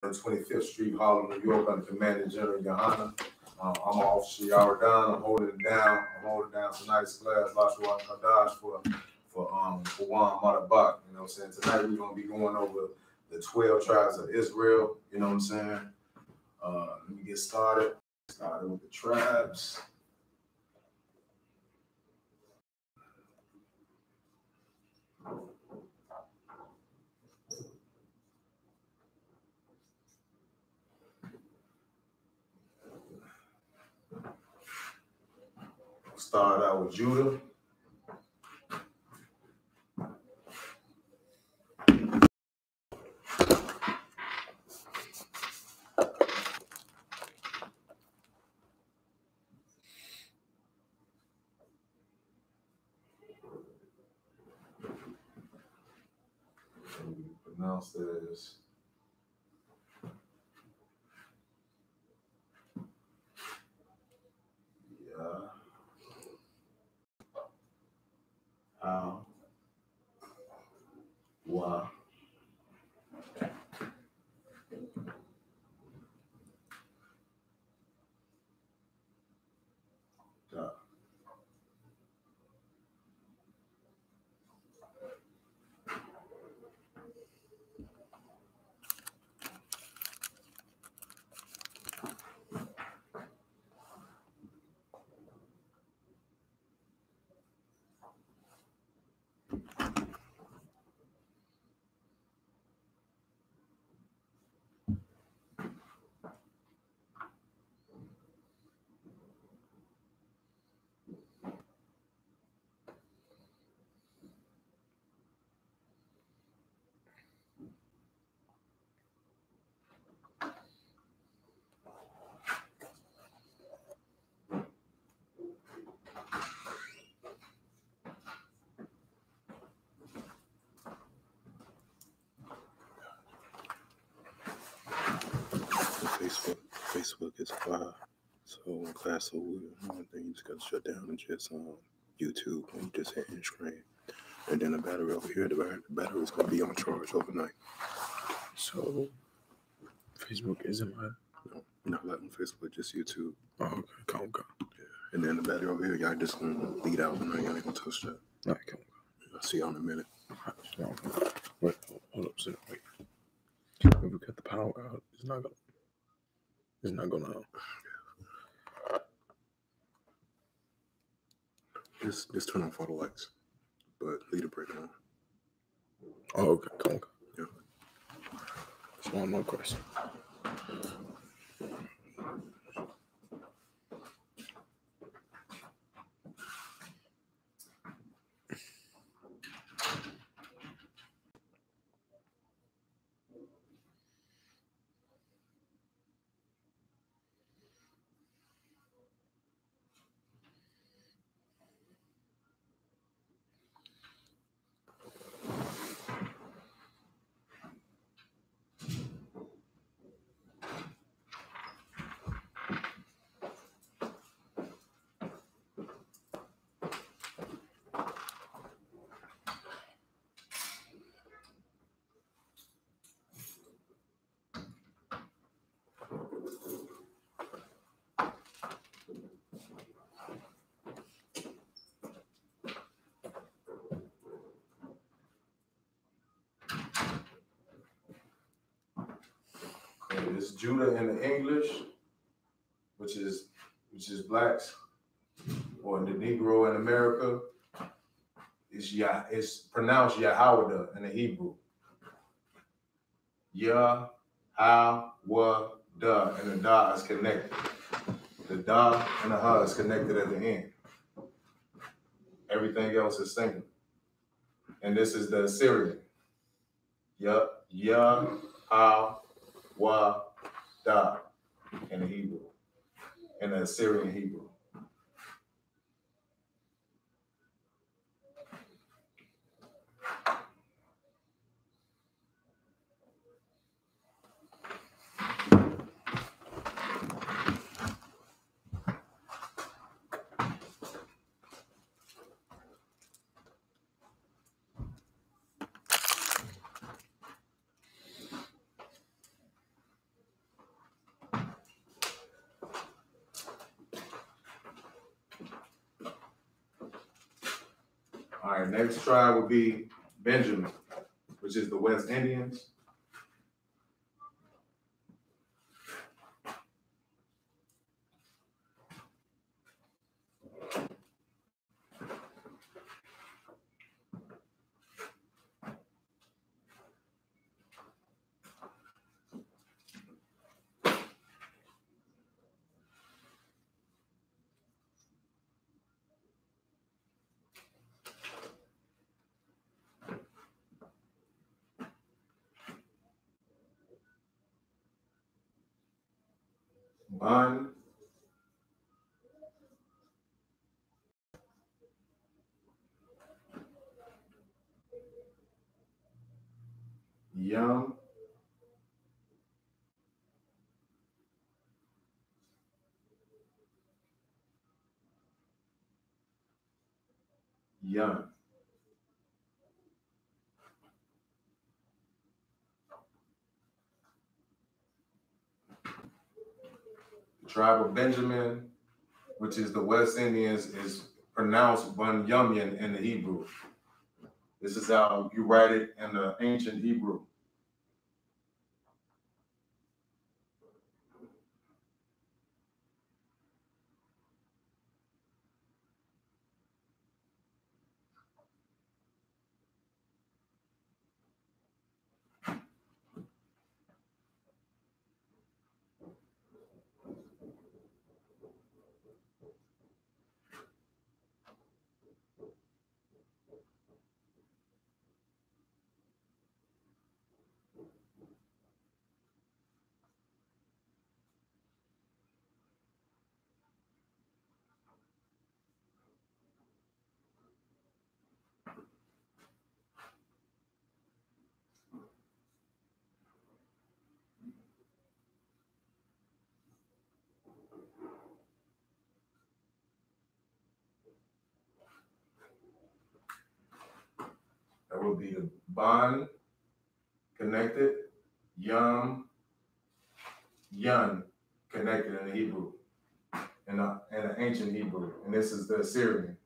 25th Street, Harlem, New York, under Commanding General YAHANNA. I'm Officer Yaradan. I'm holding it down. I'm holding down tonight's class, Lashawan Qadash for Juan Matabak. You know what I'm saying? Tonight we're gonna be going over the 12 tribes of Israel. You know what I'm saying? Let me get started. Started with the tribes. Start out with Judah. Pronounced as Facebook is fire. So in class, so one thing you just gotta shut down and just YouTube and you just hit end screen. And then the battery over here, the battery is gonna be on charge overnight. So Facebook isn't live? No, not live on Facebook, just YouTube. Oh, okay, come on. Yeah. And then the battery over here, y'all just gonna lead out and y'all ain't gonna touch that. All right, come on. I'll see y'all in a minute. Wait, hold up, sit, wait. If we cut the power out, it's not gonna. Just turn off all the lights, but leave the break on. Oh, okay, come on. Yeah. Just one more question. It's Judah in the English, which is blacks, or the Negro in America. It's pronounced Yahawada in the Hebrew. Yah-ha-wa-da, and the da is connected. The da and the ha is connected at the end. Everything else is singular. And this is the Assyrian. Yah-ha-wa-da in the Hebrew, in the Assyrian Hebrew. All right, next tribe would be Benjamin, which is the West Indians. Bun, Yum, Yun. The tribe of Benjamin, which is the West Indians, is pronounced Bunyamin in the Hebrew. This is how you write it in the ancient Hebrew. That would be the Ban connected, Yum, Yun connected in the Hebrew, in the ancient Hebrew. And this is the Assyrian.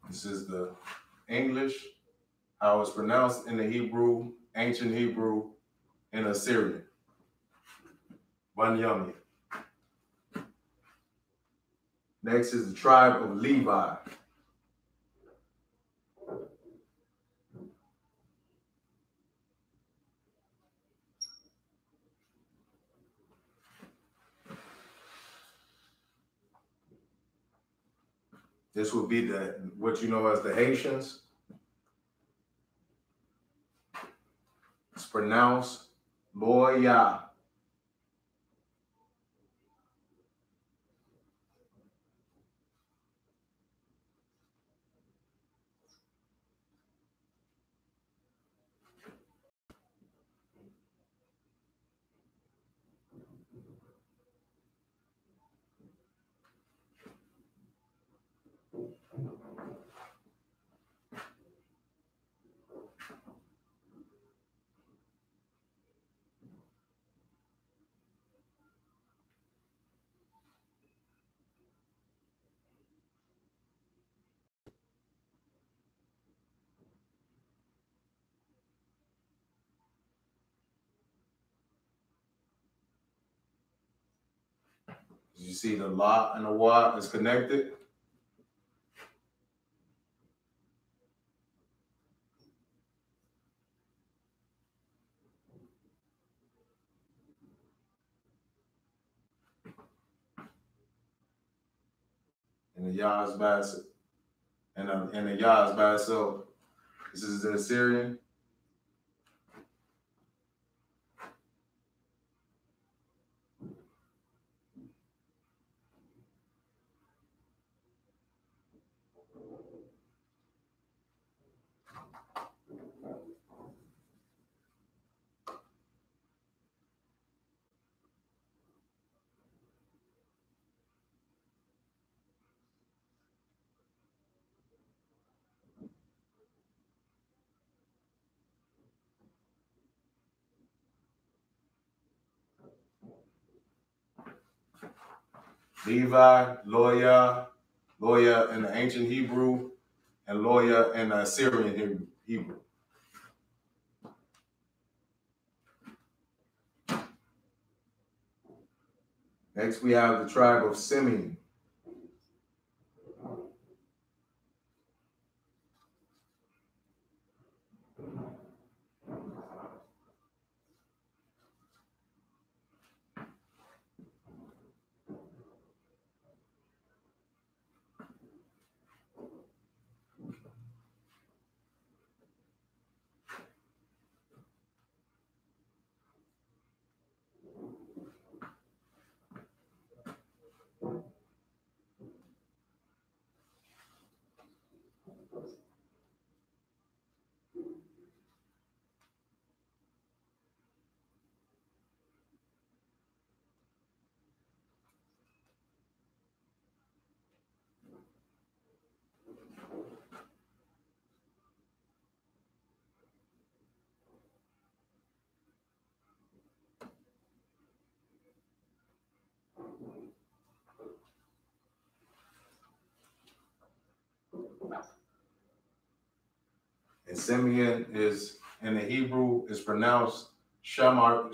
This is the English, how it's pronounced in the Hebrew, ancient Hebrew, and Assyrian. Bunyamin. Next is the tribe of Levi. This would be what you know as the Haitians. It's pronounced Loya. You see the La and the Wa is connected. And the Yah is by itself. And the Yah is by itself. This is the Assyrian. Levi, Loya in the ancient Hebrew, and Loya in the Assyrian Hebrew. Next, we have the tribe of Simeon. And Simeon is, in the Hebrew, is pronounced Shamawan.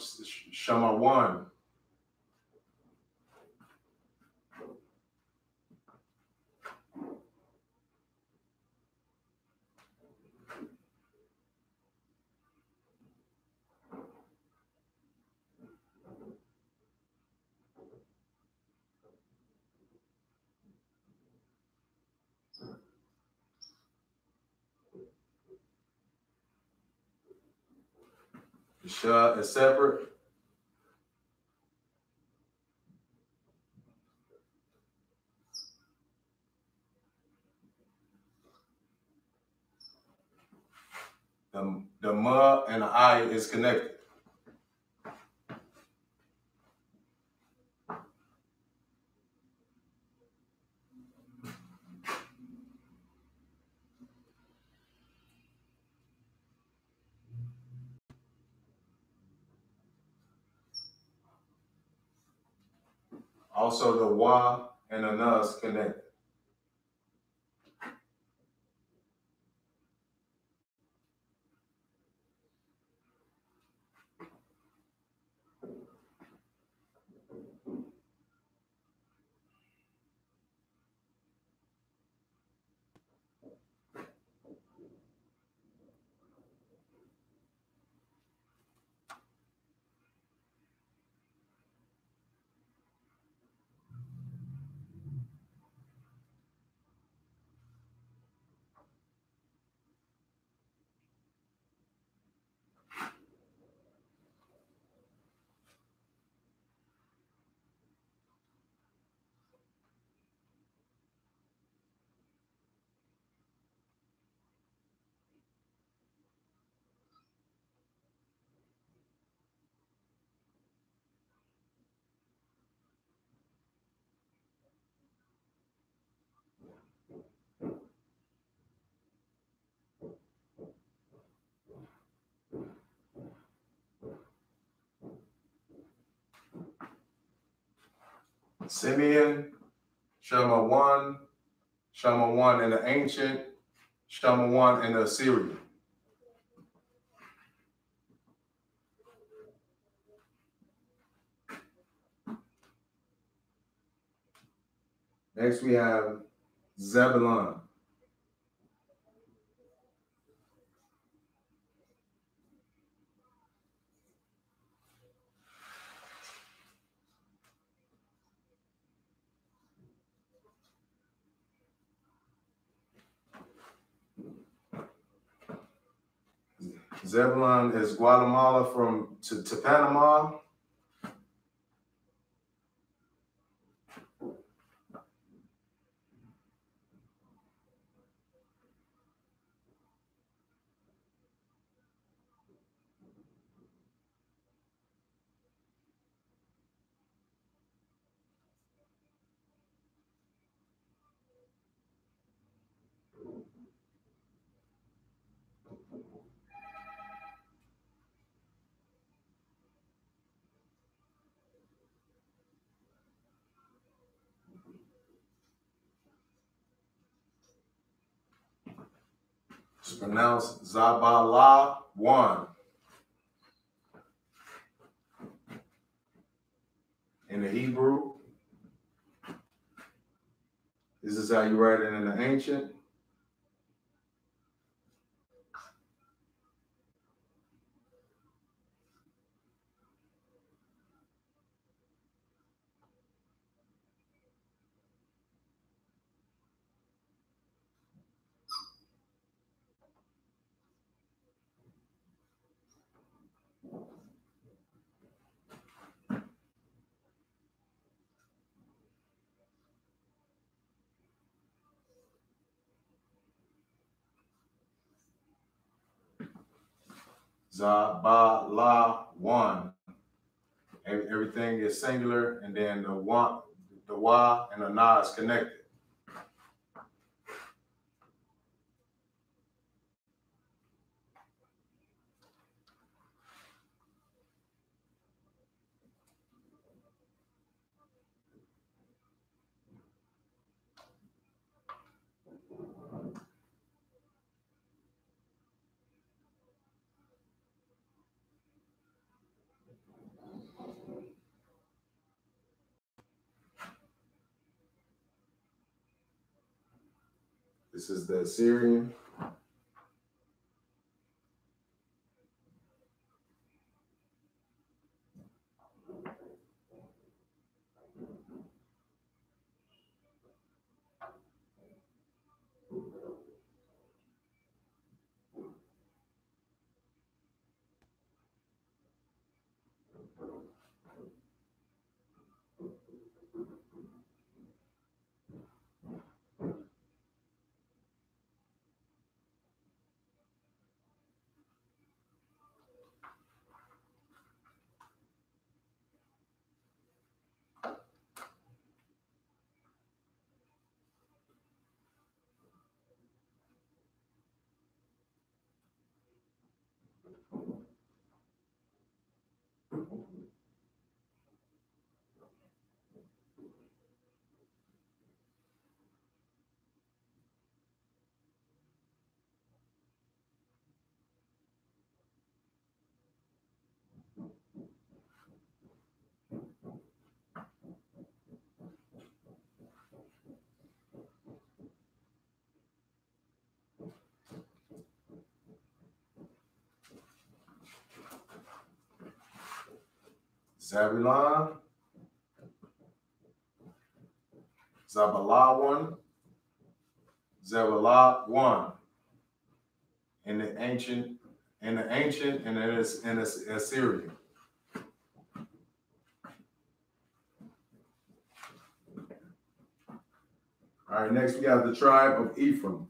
The Shah is separate. The Ma and the I is connected. Also, the Wa and the Na is connected. Simeon, Shamawan in the ancient, Shamawan in the Assyrian. Next we have Zebulon. Zebulon is Guatemala to Panama. It's pronounced Zabala1 in the Hebrew. This is how you write it in the ancient. Zabala1. Everything is singular, and then the wa and the na is connected. This is the Assyrian. Zabulon, Zabala1, Zabala1 in the ancient, and it's in Assyrian. All right, next we have the tribe of Ephraim.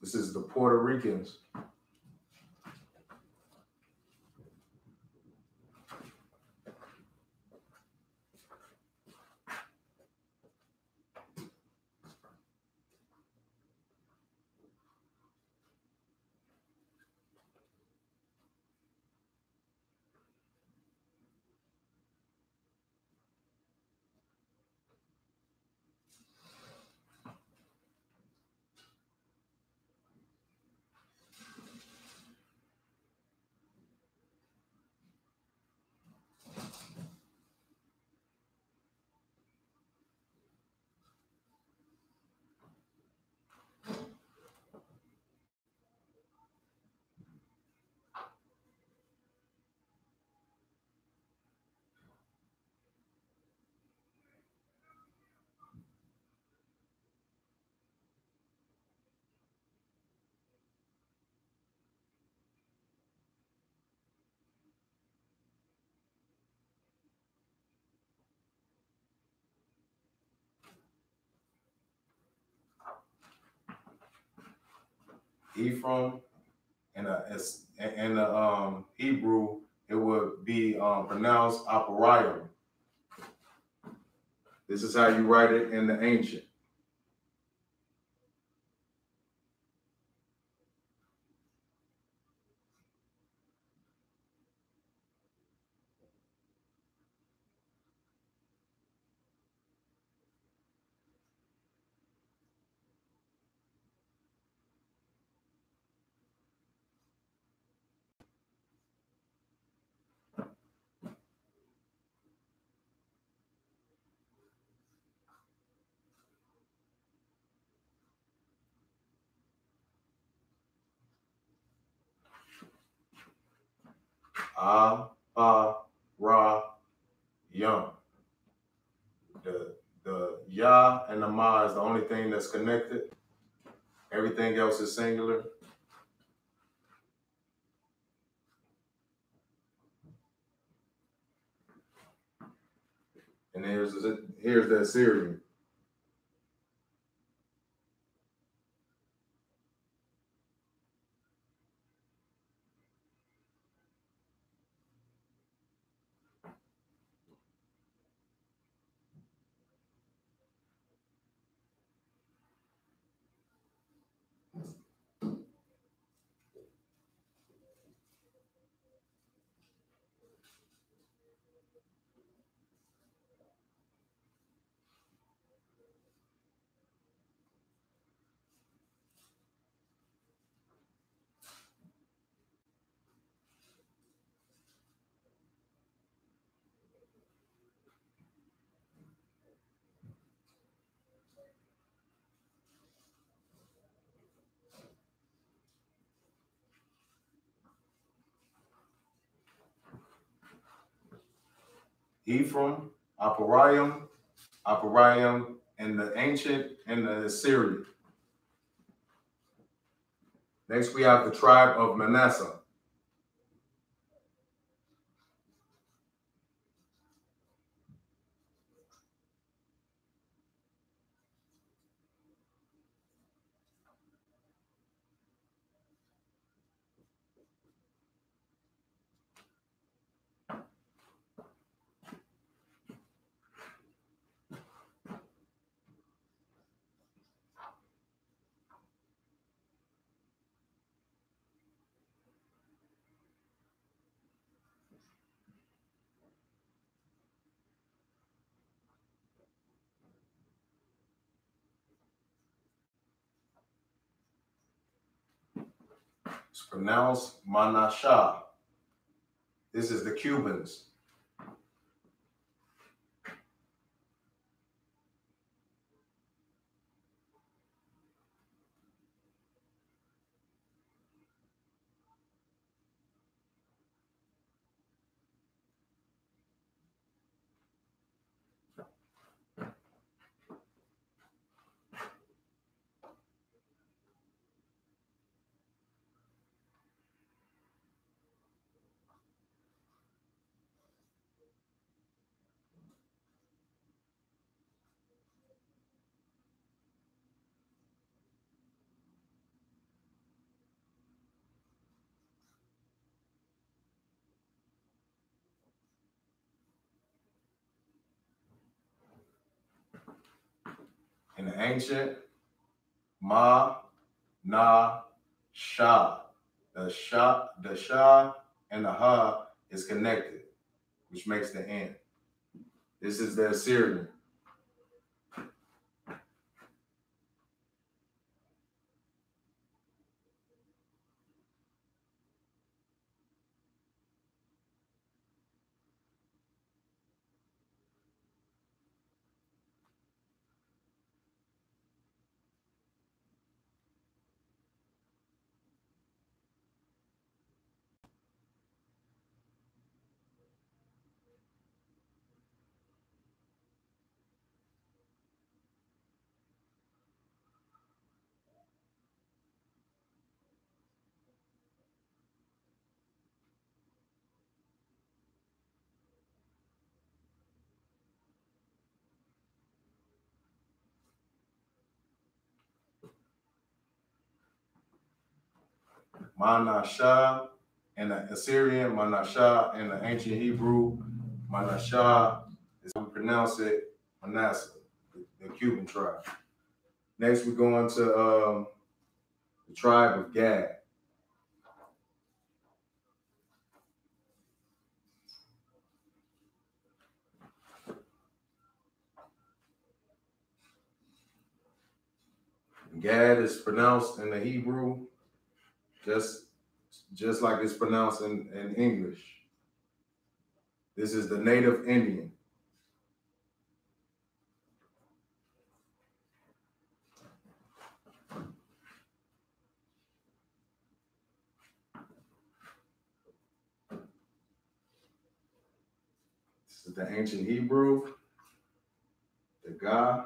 This is the Puerto Ricans. Ephraim, in the Hebrew, it would be pronounced Apariam. This is how you write it in the ancient. Yum. The Yah and the Ma is the only thing that's connected. Everything else is singular. And here's the Assyrian. Ephraim, Apariam, and the ancient and the Assyrian. Next, we have the tribe of Manasseh. It's pronounced Manasseh. This is the Cubans. In the ancient, Ma, Na, Sha. The Sha and the Ha is connected, which makes the N. This is the Assyrian. Manashah in the Assyrian, Manashah in the ancient Hebrew, Manashah is how we pronounce it, Manasseh, the Cuban tribe. Next, we go into the tribe of Gad. Gad is pronounced in the Hebrew just like it's pronounced in English. This is the native Indian. This is the ancient Hebrew, the Ga,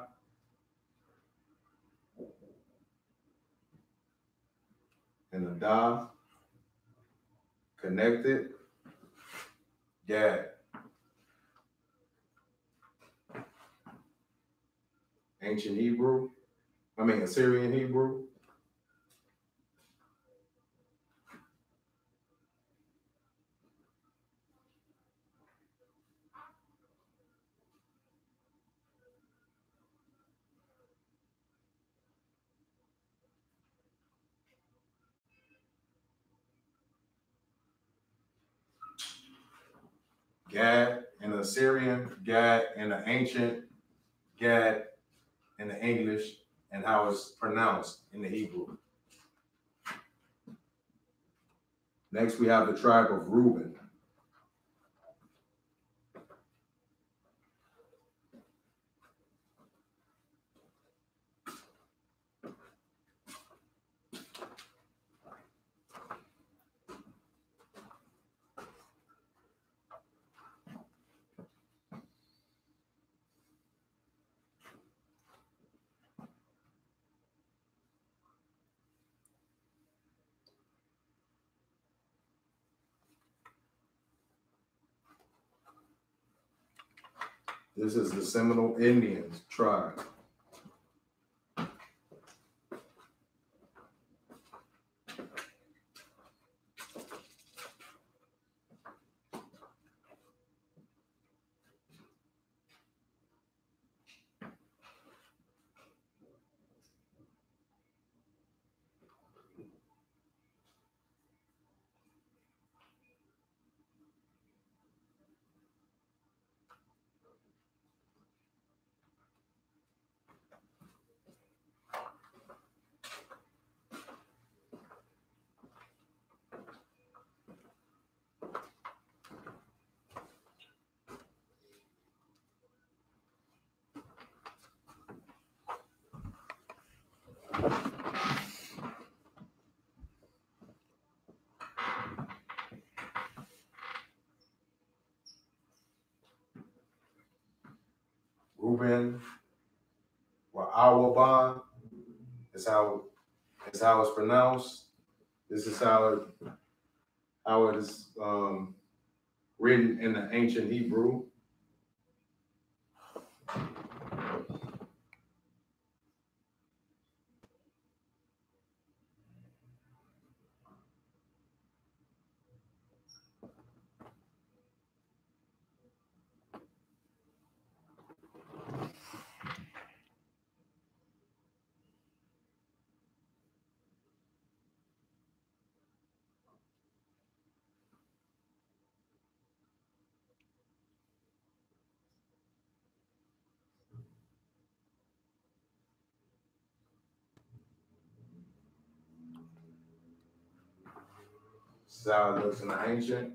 and the Da, connected, Gad. Ancient Hebrew, Assyrian Hebrew. Gad in the Assyrian, Gad in the ancient, Gad in the English, and how it's pronounced in the Hebrew. Next, we have the tribe of Reuben. This is the Seminole Indians tribe. Reuben, or Awaban, is how it's pronounced. This is how it is written in the ancient Hebrew. This is how it looks in the ancient.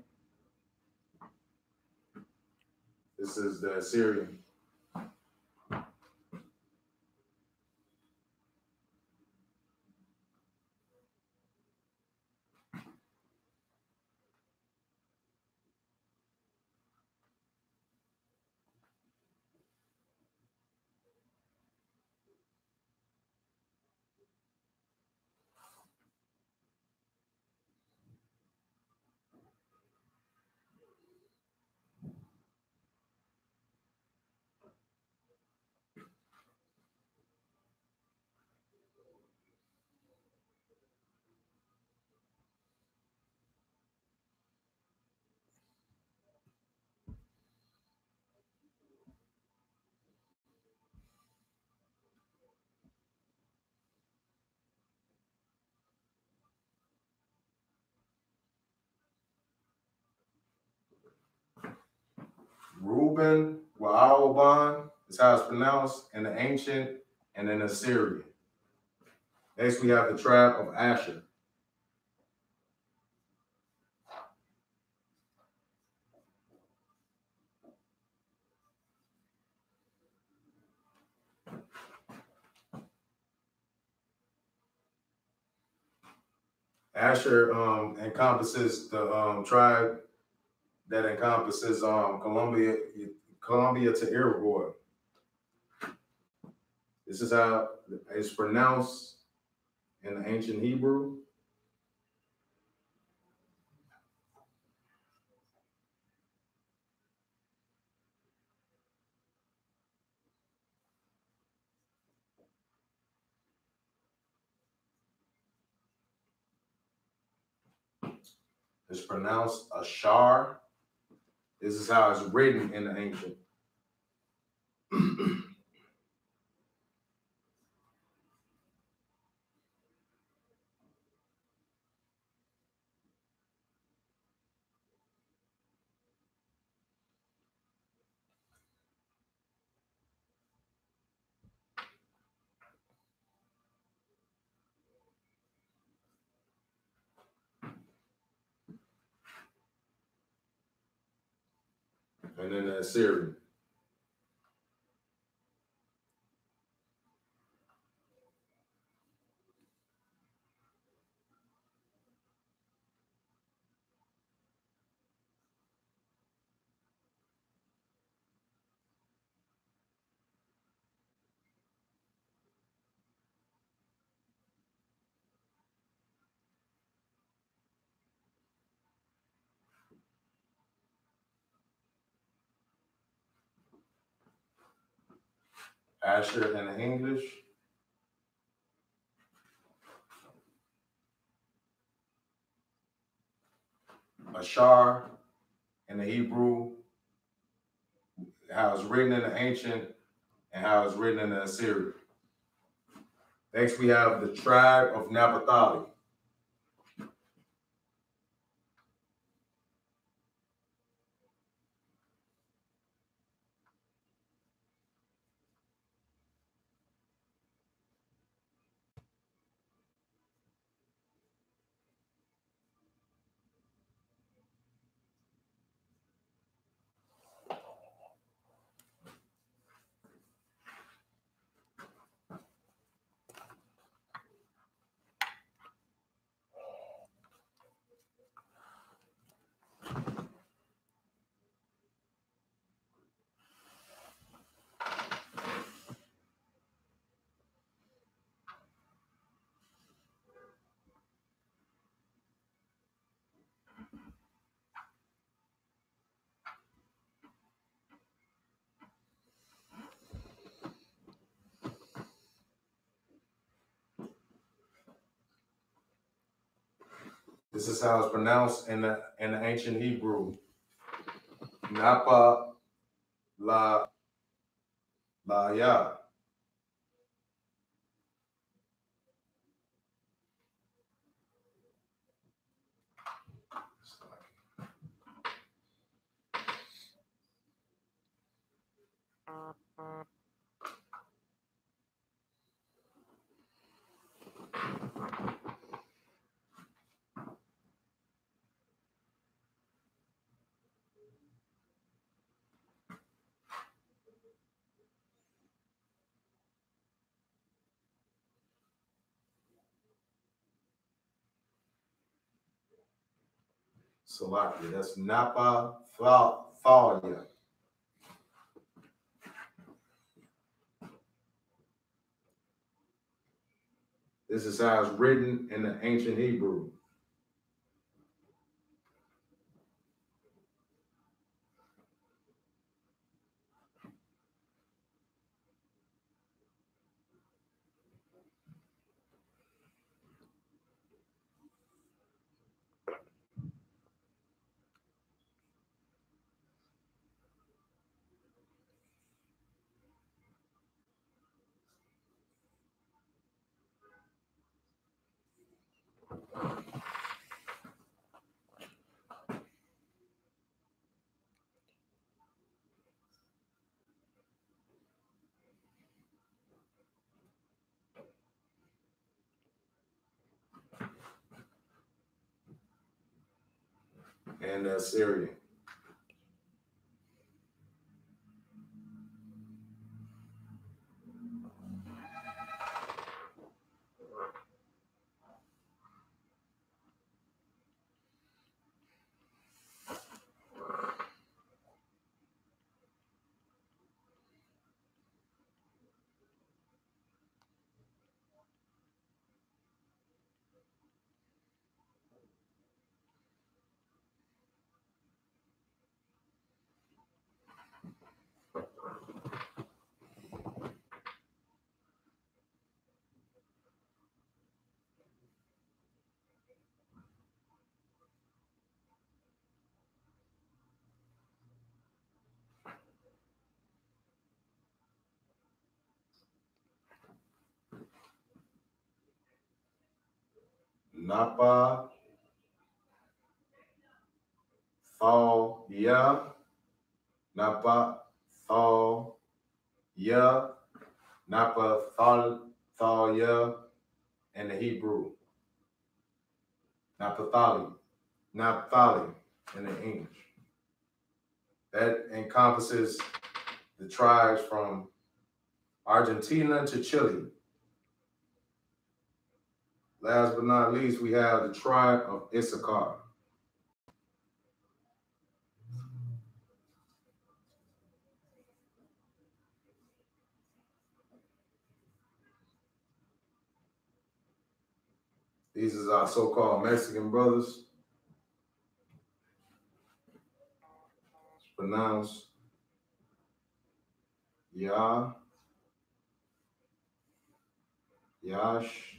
This is the Assyrian. Reuben, Wa'awaban is how it's pronounced in the ancient and in Assyrian. Next, we have the tribe of Asher. Asher encompasses the tribe that encompasses Columbia to Iroquois. This is how it's pronounced in the ancient Hebrew. It's pronounced Ashar. This is how it's written in the ancient. And then the Assyrian. Asher in the English. Ashar in the Hebrew, how it's written in the ancient, and how it's written in the Assyrian. Next, we have the tribe of Naphtali. This is how it's pronounced in the ancient Hebrew. Napa la ya. Salakia. That's Napa Thalia. This is how it's written in the ancient Hebrew. and the Assyrian. Napa, Thal, Ya, Napa, Thal, Ya, Napa, Thal, Ya, and the Hebrew. Naphtali in the English. That encompasses the tribes from Argentina to Chile. Last but not least, we have the tribe of Isupk. These is our so-called Mexican brothers. It's pronounced Ya, Yash,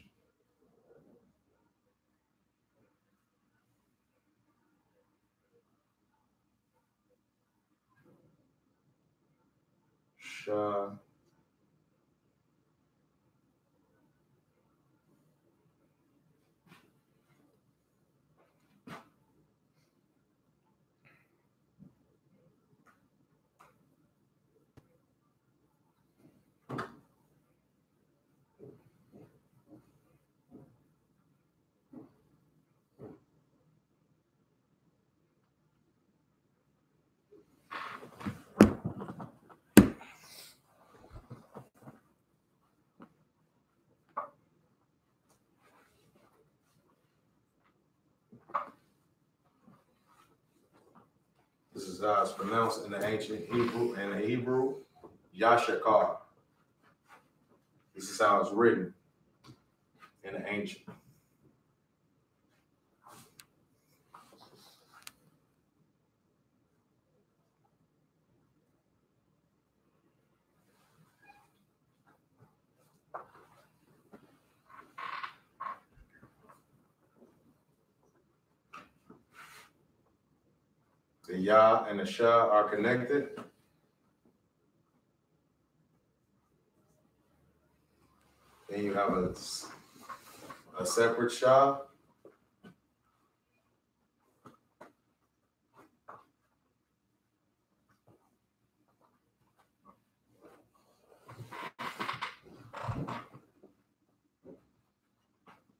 Sha, this is how it's pronounced in the ancient Hebrew, Yashakar. This is how it's written in the ancient. The Ya and the Sha are connected. Then you have a separate Sha.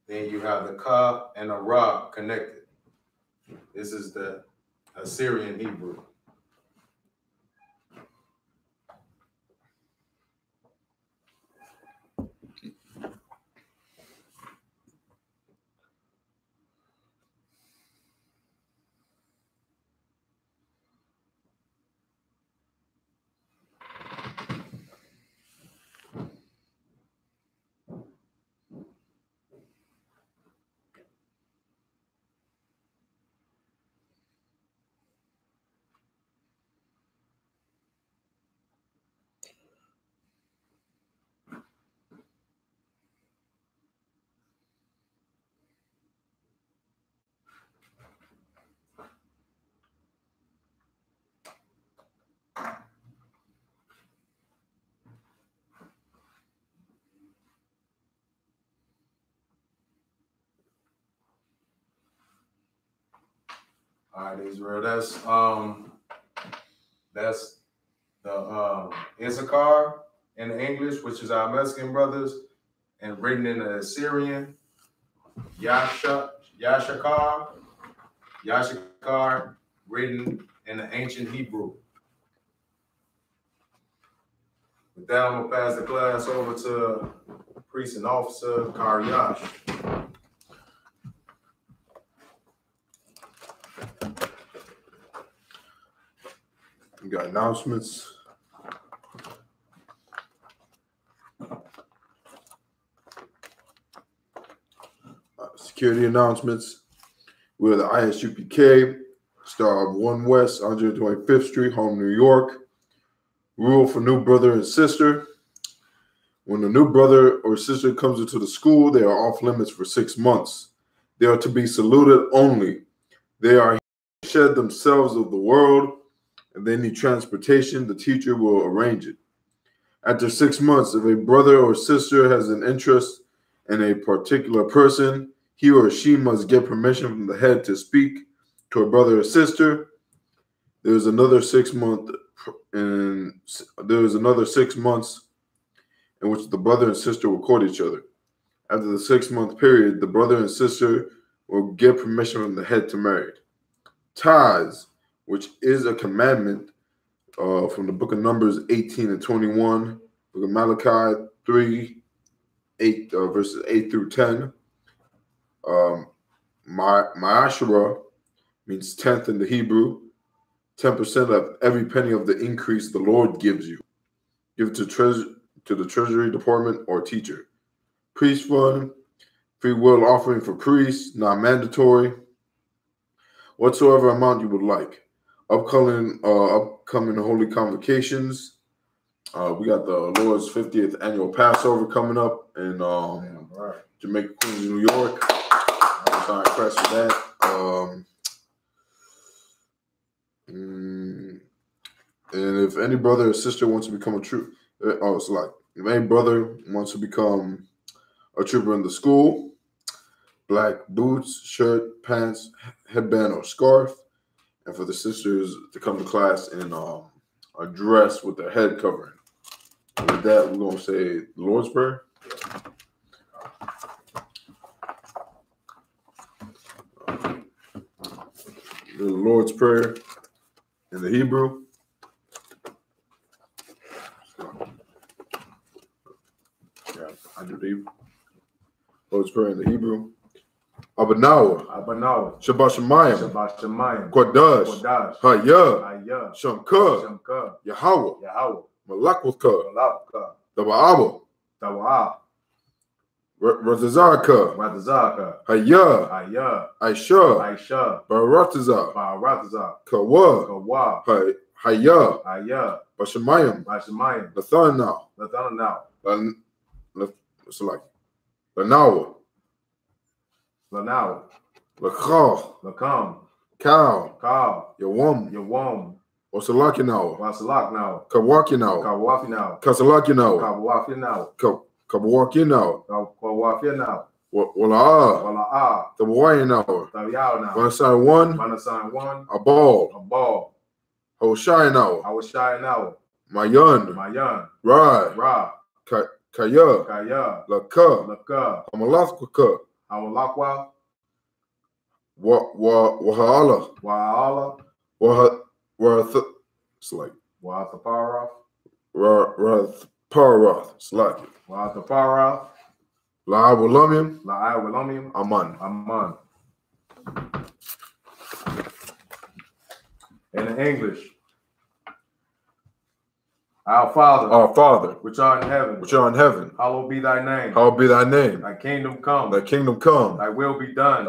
Then you have the Ka and the Ra connected. This is the Assyrian Hebrew. All right, Israel. That's the Issachar in English, which is our Mexican brothers, and written in the Assyrian, Yashakar, card written in the ancient Hebrew. With that, I'm gonna pass the class over to Priest and Officer Qadash. We got announcements. Security announcements. We're the I.S.U.P.K, star of 1 West, 125th Street, home, New York. Rule for new brother and sister. When a new brother or sister comes into the school, they are off limits for 6 months. They are to be saluted only. They are to shed themselves of the world, and they need transportation. The teacher will arrange it. After 6 months, if a brother or sister has an interest in a particular person, he or she must get permission from the head to speak to a brother or sister. There's another 6 months, and there's another 6 months in which the brother and sister will court each other. After the 6-month period, the brother and sister will get permission from the head to marry. Tithes, which is a commandment from the book of Numbers 18 and 21, book of Malachi 3, verses 8 through 10. Ma'ashara means 10th in the Hebrew. 10% of every penny of the increase the Lord gives you. Give it to the Treasury Department or teacher. Priest fund, free will offering for priests, not mandatory. Whatsoever amount you would like. Upcoming holy convocations. We got the Lord's 50th annual Passover coming up in Jamaica, Queens, New York. I'm sorry, impressed with that. And if any brother or sister wants to become a troop, if any brother wants to become a trooper in the school, black boots, shirt, pants, headband, or scarf. And for the sisters to come to class in a dress with their head covering. And with that, we're going to say the Lord's Prayer. The Lord's Prayer in the Hebrew. Yeah, I do the Lord's Prayer in the Hebrew. Abanawa, Shabbat Shemayim, Qadash, Shamka, Yahweh, Malakwaka, Taba'aba, Razazaka, Hayah, Aisha, Barataza, Kawa, Hayah, Bashamayim, Lathana, Lanawa, Lakam, Cow, Yawam, Wasalakinawa, Kawakinawa, Kasalakinawa, Kawakinawa, Wala'a, Tawayinawa, Manasai 1, Abal, Hoshayinawa, Mayan, Ra, Kaya, Laka, Amalathka, Wahala, Slack. Parath, Slack. La'awalamium, Aman. In English, Our Father, which art in heaven, hallowed be thy name. Thy kingdom come. Thy will be done.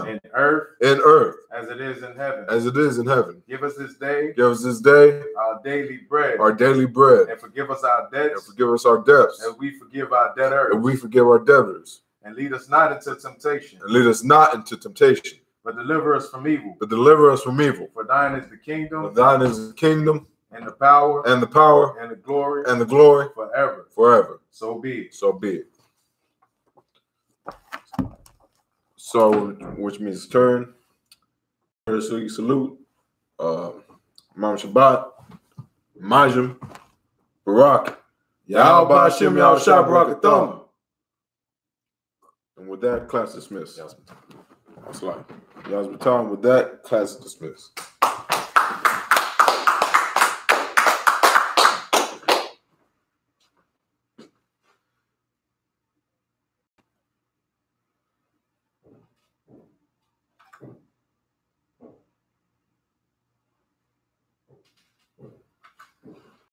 In earth, as it is in heaven. Give us this day. Our daily bread. And forgive us our debts. As we forgive our debtors. And lead us not into temptation. But deliver us from evil. For thine is the kingdom. And the power. And the glory. Forever. So be it. So, which means turn. So you salute. Mam Shabbat. Majim. Barak. Yahweh Hashem Yahushua Barakatham. And with that, class dismissed. That's life. Y'all's time with that. Class dismissed.